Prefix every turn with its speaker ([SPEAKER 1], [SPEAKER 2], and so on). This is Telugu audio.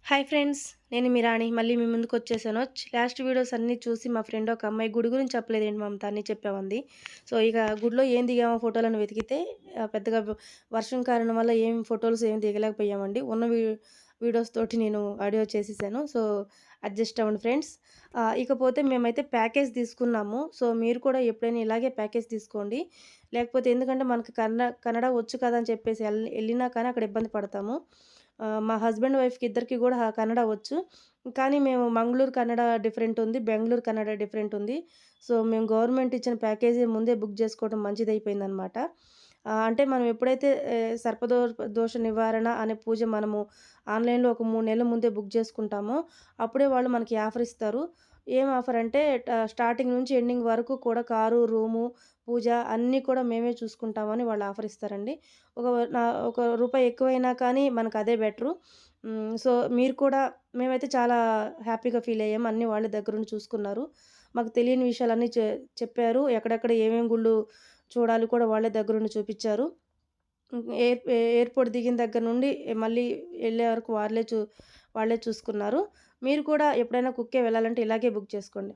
[SPEAKER 1] Hi friends. నేను మీ రాణి. మళ్ళీ మీ ముందుకొచ్చేసాను. లాస్ట్ వీడియోస్ అన్నీ చూసి మా ఫ్రెండ్ ఒక అమ్మాయి గుడి గురించి చెప్పలేదేంటి మమత అన్నీ చెప్పామంది. సో, ఇక గుడిలో ఏం దిగామో ఫోటోలని వెతికితే పెద్దగా వర్షం కారణం వల్ల ఏం ఫోటోస్ ఏమి దిగలేకపోయామండి. ఉన్న వీడియోస్ తోటి నేను ఆడియో చేసేసాను. సో, అడ్జస్ట్ అవ్వండి ఫ్రెండ్స్. ఇకపోతే మేమైతే ప్యాకేజ్ తీసుకున్నాము. సో, మీరు కూడా ఎప్పుడైనా ఇలాగే ప్యాకేజ్ తీసుకోండి. లేకపోతే ఎందుకంటే మనకి కన్నడ వచ్చు కదా అని చెప్పేసి ఎళ్ళినా కానీ అక్కడ ఇబ్బంది పడతాము. మా హస్బెండ్, వైఫ్‌కి ఇద్దరికీ గూడా కన్నడ వచ్చు. కానీ మేము మంగుళూరు కన్నడ డిఫరెంట్ ఉంది. బెంగుళూరు కన్నడ డిఫరెంట్ ఉంది. సో, మేము గవర్నమెంట్ ఇచ్చిన ప్యాకేజీ ముందే బుక్ జేసుకోవడం మంచిదయిపోయిందనమాట. అంటే మనం ఎప్పుడైతే దోష నివారణ అనే పూజ మనము ఆన్‌లైన్‌లో ఒక 3 నెలల ముందే బుక్ జేసుకుంటామో, అప్పుడే వాళ్ళు మనకి ఆఫర్ ఇస్తారు. ఏం ఆఫర్ అంటే స్టార్టింగ్ నుంచి ఎండింగ్ వరకు కూడా కారు, రూము, పూజ అన్నీ కూడా మేమే చూసుకుంటామని వాళ్ళు ఆఫర్ ఇస్తారండి. ఒక ఒక రూపాయి ఎక్కువైనా కానీ మనకదే బెటరు. సో, మీరు కూడా మేమైతే చాలా హ్యాపీగా ఫీలయ్యాము. అన్నీ వాళ్ళే దగ్గరుండి చూసుకున్నారు. మాకు తెలియని విషయాలన్నీ చెప్పారు. ఎక్కడెక్కడ ఏమేం గుళ్ళు చూడాలి కూడా వాళ్ళే దగ్గరుండి చూపిచ్చారు. ఎయిర్‌పోర్ట్ దిగిన దగ్గర నుండి మళ్ళీ ఎళ్ళే వరకు వాళ్ళే చూసుకున్నారు. మీరు కూడా ఎప్పుడైనా కుక్కే వెళ్ళాలంటే ఇలాగే బుక్ చేసుకోండి.